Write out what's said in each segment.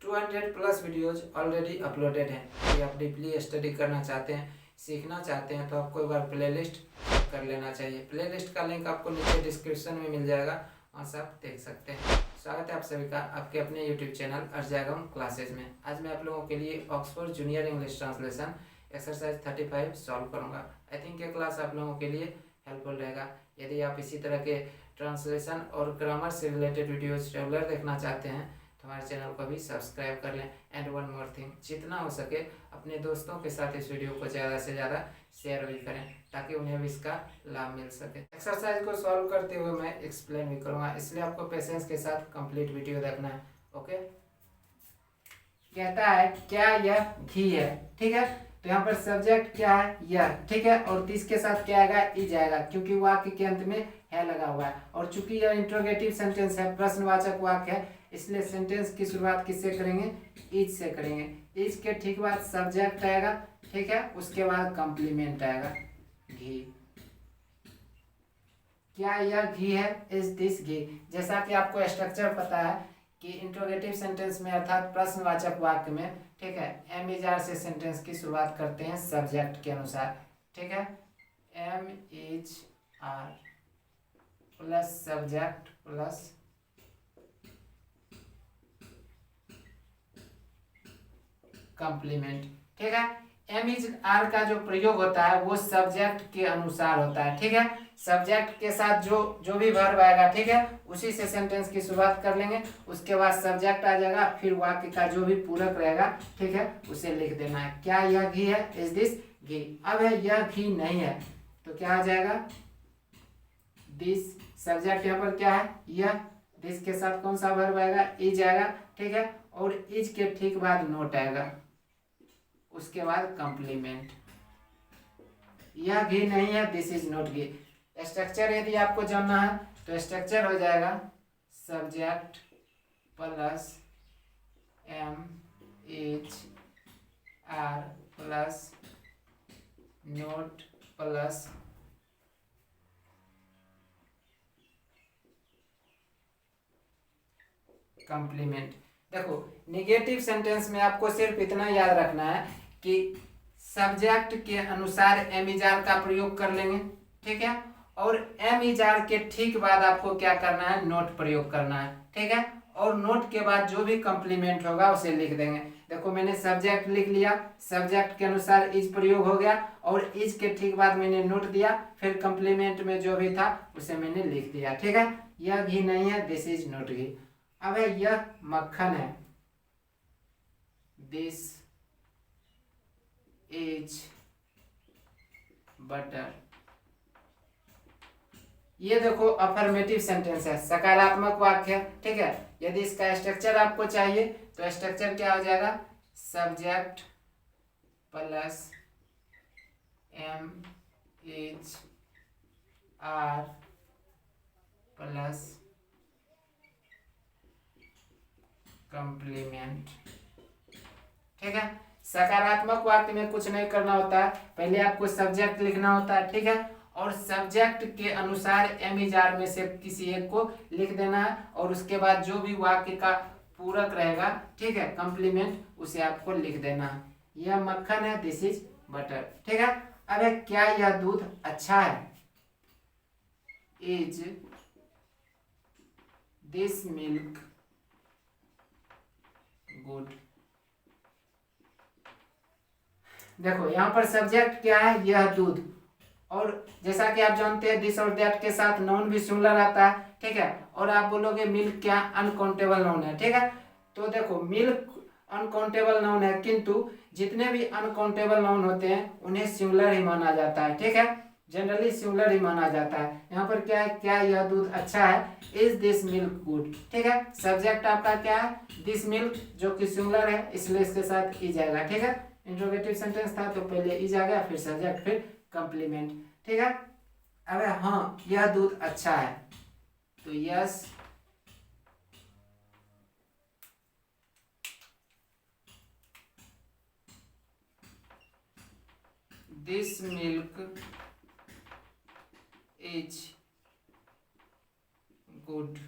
200 plus videos already uploaded हैं। यदि आप डीपली स्टडी करना चाहते हैं, सीखना चाहते हैं, तो आपको एक बार प्लेलिस्ट कर लेना चाहिए। प्लेलिस्ट का लिंक आपको नीचे डिस्क्रिप्शन में मिल जाएगा, वहाँ से आप देख सकते हैं। स्वागत है आप सभी का आपके अपने यूट्यूब चैनल अर्जागम क्लासेज में। आज मैं आप लोगों के लिए Oxford junior English translation exercise 35 solve करूँगा। आई थिंक ये क्लास आप लोगों के लिए हेल्पफुल रहेगा। यदि आप इसी तरह के ट्रांसलेशन और ग्रामर से रिलेटेड वीडियोज रेगुलर देखना चाहते हैं तो हमारे चैनल को भी सब्सक्राइब कर लें। एंड वन मोर थिंग, जितना हो सके अपने दोस्तों के साथ इस वीडियो को ज़्यादा से ज़्यादा शेयर भी करें ताकि उन्हें भी इसका लाभ मिल सके। एक्सरसाइज को सॉल्व करते हुए मैं एक्सप्लेन भी करूँगा, इसलिए आपको पेशेंस के साथ कंप्लीट वीडियो देखना है। ओके, कहता है क्या यह घी है, ठीक है। तो यहाँ पर सब्जेक्ट क्या है, यह, ठीक है। और दिस के साथ क्या आएगा, इज आएगा, क्योंकि वाक्य के अंत में है लगा हुआ है। और चूंकि यह इंट्रोगेटिव सेंटेंस है, प्रश्नवाचक वाक्य है, इसलिए सेंटेंस की शुरुआत किससे करेंगे, इज से करेंगे। इज के ठीक बाद सब्जेक्ट आएगा, ठीक है। उसके बाद कंप्लीमेंट आएगा, घी। क्या यह घी है, इज दिस घी। जैसा कि आपको स्ट्रक्चर पता है कि इंट्रोगेटिव सेंटेंस में अर्थात प्रश्नवाचक वाक्य में, ठीक है, एम इज आर से सेंटेंस की शुरुआत करते हैं सब्जेक्ट के अनुसार, ठीक है। Am is are plus subject plus complement, ठीक है। एम इज आर का जो प्रयोग होता है वो सब्जेक्ट के अनुसार होता है, ठीक है। सब्जेक्ट के साथ जो भी वर्ब आएगा, ठीक है, उसी से सेंटेंस की शुरुआत कर लेंगे। उसके बाद सब्जेक्ट आ जाएगा, फिर वाक्य का जो भी पूरक रहेगा, ठीक है, उसे लिख देना है। क्या यह घी है, इज दिस घी। अब है यह घी नहीं है, तो क्या आ जाएगा, दिस। सब्जेक्ट यहाँ पर क्या है, यह। दिस के साथ कौन सा वर्ब आएगा, इज आएगा, ठीक है। और इज के ठीक बाद नोट आएगा, उसके बाद कंप्लीमेंट। यह घी नहीं है, this is not ghee. Structure यदि आपको जानना है तो स्ट्रक्चर हो जाएगा subject plus am is are plus not plus complement. देखो, निगेटिव सेंटेंस में आपको सिर्फ इतना याद रखना है कि सब्जेक्ट के अनुसार एम इज आर का प्रयोग कर लेंगे, ठीक है। और एम इज आर के ठीक बाद आपको क्या करना है, नोट प्रयोग करना है, ठीक है। और नोट के बाद जो भी कंप्लीमेंट होगा उसे लिख देंगे। देखो, मैंने सब्जेक्ट लिख लिया, सब्जेक्ट के अनुसार इज प्रयोग हो गया, और इज के ठीक बाद मैंने नोट दिया, फिर कंप्लीमेंट में जो भी था उसे मैंने लिख दिया, ठीक है। यह घी नहीं है, दिस इज नॉट घी। अब है यह मक्खन है, दिस इज बटर। ये देखो अफर्मेटिव सेंटेंस है, सकारात्मक वाक्य है, ठीक है। यदि इसका स्ट्रक्चर आपको चाहिए तो स्ट्रक्चर क्या हो जाएगा, subject plus am is are plus complement, ठीक है। सकारात्मक वाक्य में कुछ नहीं करना होता है, पहले आपको सब्जेक्ट लिखना होता है, ठीक है। और सब्जेक्ट के अनुसार एम इज आर में से किसी एक को लिख देना है, और उसके बाद जो भी वाक्य का पूरक रहेगा, ठीक है, कंप्लीमेंट, उसे आपको लिख देना है। यह मक्खन है, दिस इज बटर, ठीक है। अब है क्या यह दूध अच्छा है, इज दिस मिल्क गुड। देखो, यहाँ पर सब्जेक्ट क्या है, यह दूध, और जैसा कि आप जानते हैं दिस और दैट के साथ नाउन भी सिमिलर आता है, ठीक है। और आप बोलोगे मिल्क क्या, अनकाउंटेबल नाउन है, ठीक है। तो देखो, मिल्क अनकाउंटेबल नाउन है, किंतु जितने भी अनकाउंटेबल नाउन होते हैं उन्हें सिमिलर ही माना जाता है, ठीक है। जनरली सिमिलर ही माना जाता है। यहाँ पर क्या है, क्या यह दूध अच्छा है, इज दिस मिल्क गुड, ठीक है। सब्जेक्ट आपका क्या है, दिस मिल्क, जो कि सिमिलर है, इसलिए इसके साथ इज आएगा, ठीक है। इंट्रोगेटिव सेंटेंस था तो पहले इज आ गया, फिर सब्जेक्ट, फिर कंप्लीमेंट, ठीक है। अब हाँ, यह दूध अच्छा है, तो yes this milk is good.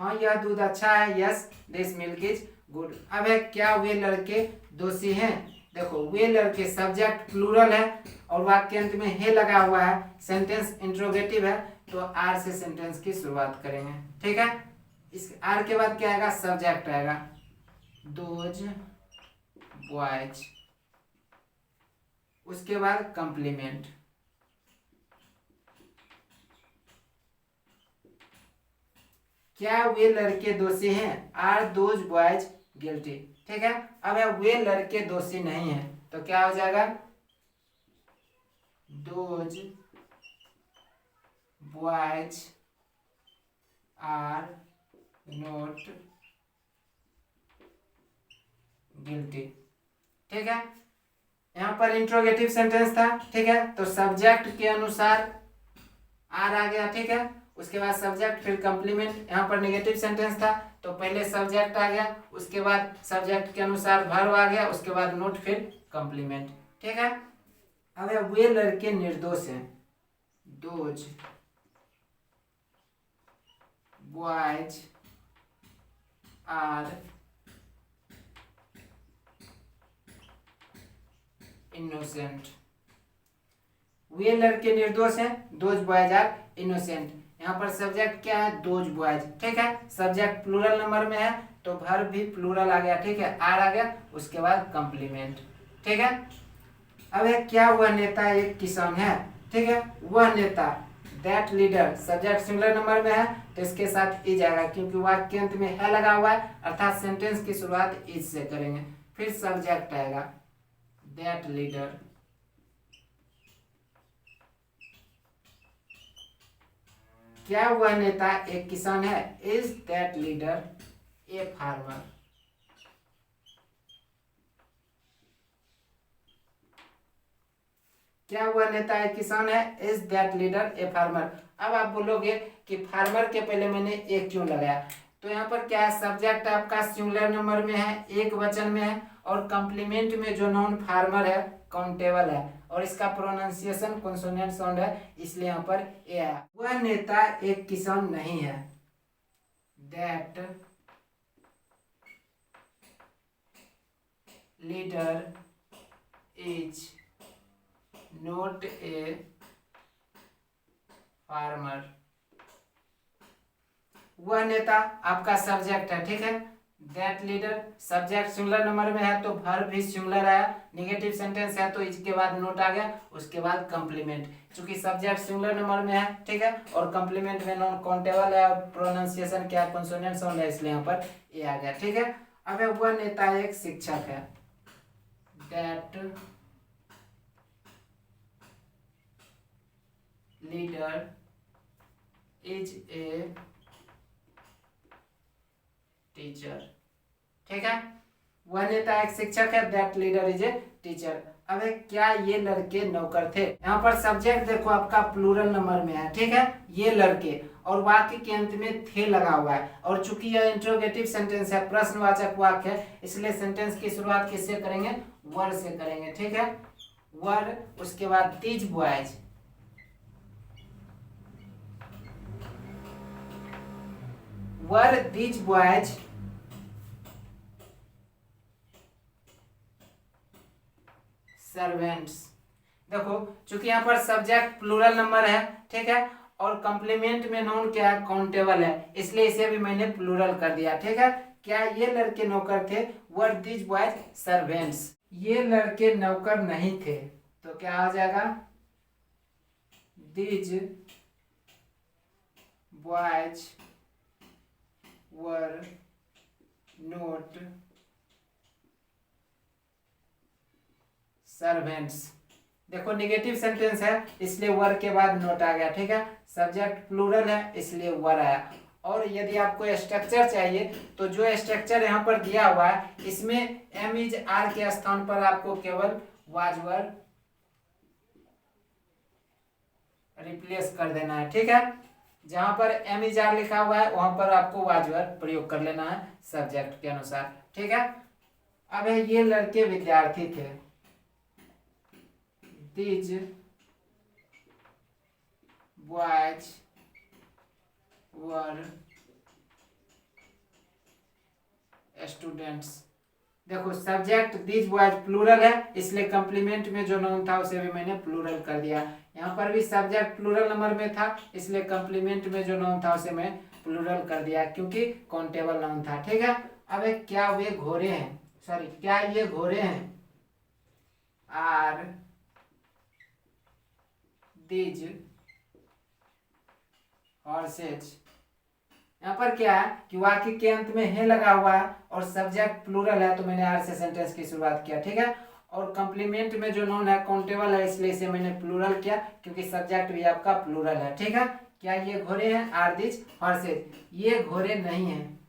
हाँ यह दूध अच्छा है, yes this milk is good. अब है क्या वे लड़के दोषी हैं। देखो वे लड़के सब्जेक्ट प्लूरल है और वाक्य अंत में हे लगा हुआ है, सेंटेंस इंट्रोगेटिव है, तो आर से सेंटेंस की शुरुआत करेंगे। ठीक है, इस आर के बाद क्या आएगा, सब्जेक्ट आएगा, दोज बॉयज, उसके बाद कंप्लीमेंट, क्या वे लड़के दोषी हैं, आर दोज बॉयज गिल्टी। ठीक है, अब है वे लड़के दोषी नहीं है, तो क्या हो जाएगा, those boys are not guilty. ठीक है, यहां पर इंट्रोगेटिव सेंटेंस था। ठीक है, तो सब्जेक्ट के अनुसार आर आ गया। ठीक है, उसके बाद सब्जेक्ट फिर कंप्लीमेंट। यहाँ पर नेगेटिव सेंटेंस था तो पहले सब्जेक्ट आ गया, उसके बाद सब्जेक्ट के अनुसार वर्ब आ गया, उसके बाद नोट फिर कंप्लीमेंट। ठीक है, अब वे लड़के निर्दोष हैं, दोज बॉयज आर इनोसेंट। वे लड़के निर्दोष हैं, दोज बॉयज आर इनोसेंट। यहाँ पर सब्जेक्ट क्या है, दोज बॉयज। ठीक है, सब्जेक्ट प्लूरल नंबर में है तो वर्ब भी प्लूरल आ गया। ठीक है, आर आ गया, उसके बाद कंप्लीमेंट। ठीक है, अब है क्या वह नेता एक किसान है। ठीक है, वह नेता, that leader, subject singular number में है तो इसके साथ इज आएगा क्योंकि वाक्य अंत में है लगा हुआ है, अर्थात सेंटेंस की शुरुआत इज से करेंगे। फिर सब्जेक्ट आएगा, दैट लीडर, क्या वह नेता एक किसान है, is that leader a farmer. क्या वह नेता एक किसान है, is that leader a farmer. अब आप बोलोगे कि फार्मर के पहले मैंने एक क्यों लगाया, तो यहाँ पर क्या है, सब्जेक्ट आपका सिंगुलर नंबर में है, एक वचन में है, और कंप्लीमेंट में जो नाउन फार्मर है काउंटेबल है और इसका प्रोनाउंसिएशन कॉन्सोनेंट साउंड है, इसलिए यहाँ पर ए आया। वह नेता एक किसान नहीं है, that leader is not a farmer. वह नेता आपका सब्जेक्ट है। ठीक है, that leader subject singular number में है तो वर्ब भी सिंगुलर आया, नेगेटिव सेंटेंस है तो इसके बाद नोट आ गया, उसके बाद कंप्लीमेंट। चूंकि सब्जेक्ट सिंगुलर नंबर में है, ठीक है, और कंप्लीमेंट में नॉन काउंटेबल है और प्रोनाउंसिएशन क्या कॉन्सोनेंट साउंड है, इसलिए यहाँ पर ए आ गया। ठीक है, अब वह नेता एक शिक्षक है, that leader is a teacher. ठीक है, वह नेता एक शिक्षक है, that leader is a teacher. अब क्या ये लड़के नौकर थे। यहाँ पर सब्जेक्ट देखो आपका प्लूरल नंबर में है। ठीक है, ये लड़के, और वाक्य के अंत में थे लगा हुआ है, और चूंकि यह इंट्रोगेटिव सेंटेंस है, प्रश्नवाचक वाक्य है, इसलिए सेंटेंस की शुरुआत किससे करेंगे, वर से करेंगे। ठीक है, वर, उसके बाद these boys, were these boys servants. देखो चूंकि यहाँ पर सब्जेक्ट प्लूरल नंबर है, ठीक है, और कंप्लीमेंट में नाउन क्या है, काउंटेबल है, इसलिए इसे भी मैंने प्लूरल कर दिया। ठीक है, क्या ये लड़के नौकर थे, वर दीज बॉयज सर्वेंट्स। ये लड़के नौकर नहीं थे तो क्या आ जाएगा, these boys were note servants. देखो नेगेटिव सेंटेंस है इसलिए वर के बाद नोट आ गया। ठीक है, सब्जेक्ट प्लूरल है इसलिए वर आया। और यदि आपको स्ट्रक्चर चाहिए तो जो स्ट्रक्चर यहाँ पर दिया हुआ है इसमें एम इज आर के स्थान पर आपको केवल वाज वर रिप्लेस कर देना है। ठीक है, जहां पर एम इज आर लिखा हुआ है वहां पर आपको वाज वर प्रयोग कर लेना है सब्जेक्ट के अनुसार। ठीक है, अब ये लड़के विद्यार्थी थे, these boys were स्टूडेंट्स। देखो सब्जेक्ट दीज बॉयज प्लूरल है, इसलिए कंप्लीमेंट में जो नाउन था उसे भी मैंने प्लूरल कर दिया। यहाँ पर भी सब्जेक्ट प्लूरल नंबर में था, इसलिए कंप्लीमेंट में जो नाउन था उसे मैं प्लूरल कर दिया क्योंकि काउंटेबल नाउन था। ठीक है। अब क्या वे घोड़े हैं, सॉरी क्या ये घोड़े हैं, आर दीज हॉर्सेज। यहाँ पर क्या है कि वाक्य के अंत में है लगा हुआ है और सब्जेक्ट प्लूरल है, तो मैंने आर से सेंटेंस की शुरुआत किया। ठीक है। और कंप्लीमेंट में जो नाउन है काउंटेबल है, इसलिए इसे मैंने प्लूरल किया क्योंकि सब्जेक्ट भी आपका प्लूरल है। ठीक है। क्या ये घोड़े हैं, आर दीज हॉर्सेज। ये घोड़े नहीं हैं,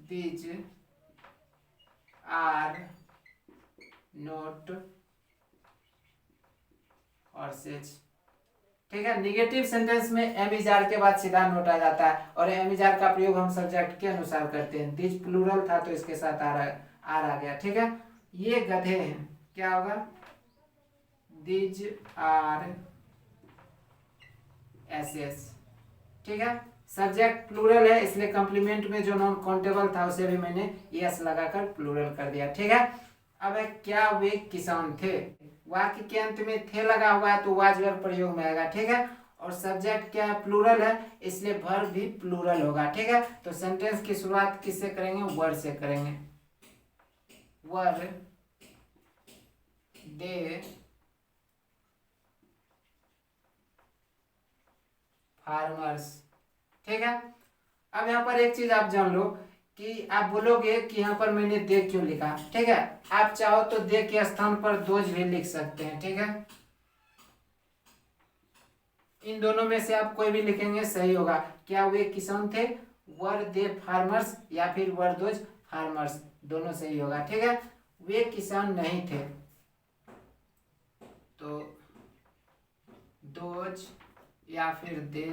दीज आर नॉट हॉर्सेज। ठीक है। निगेटिव सेंटेंस में एम इज आर के बाद सीधा नोट आ जाता है और एम इज आर का प्रयोग हम सब्जेक्ट के अनुसार करते हैं। दिज प्लूरल था तो इसके साथ आर आ गया। ठीक है। ये गधे हैं, क्या होगा, दिज आर एसेस। ठीक है। सब्जेक्ट प्लूरल है, इसलिए कंप्लीमेंट में जो नॉन काउंटेबल था उसे भी मैंने यस लगाकर प्लूरल कर दिया। ठीक है। अब क्या वे किसान थे, वाक्य के अंत में थे लगा हुआ है तो वाज वर्ब प्रयोग में आएगा। ठीक है। और सब्जेक्ट क्या है, प्लूरल है, इसलिए वर्ब भी प्लूरल होगा। ठीक है। तो सेंटेंस की शुरुआत किससे करेंगे, वर से करेंगे। वर दे फार्मर्स। ठीक है। अब यहाँ पर एक चीज आप जान लो कि आप बोलोगे कि यहाँ पर मैंने दे क्यों लिखा। ठीक है। आप चाहो तो दे के स्थान पर दोज भी लिख सकते हैं। ठीक है। इन दोनों में से आप कोई भी लिखेंगे सही होगा। क्या वे किसान थे, वर दे फार्मर्स, या फिर वर दोज फार्मर्स, दोनों सही होगा। ठीक है। वे किसान नहीं थे तो दोज या फिर दे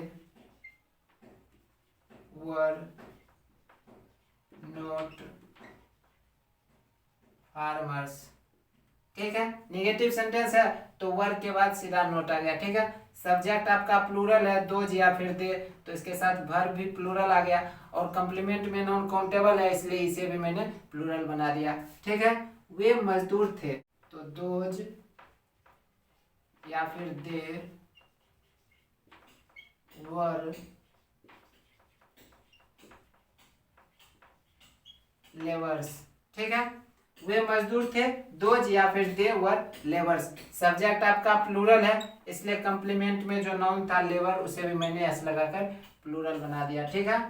वर नॉट फार्मर्स। ठीक है। नेगेटिव सेंटेंस है तो वर के बाद सीधा नोट आ गया। ठीक है। सब्जेक्ट आपका प्लूरल है, दोज या फिर दे, तो इसके साथ वर्ब भी प्लूरल आ गया और कंप्लीमेंट में नॉन काउंटेबल है, इसलिए इसे भी मैंने प्लूरल बना दिया। ठीक है। वे मजदूर थे तो दोज या फिर दे वर लेबर्स। ठीक है। वे मजदूर थे, दोज या फिर दे वर लेबर्स। सब्जेक्ट आपका प्लूरल है, इसलिए कंप्लीमेंट में जो नाउन था लेबर उसे भी मैंने एस लगाकर प्लूरल बना दिया। ठीक है।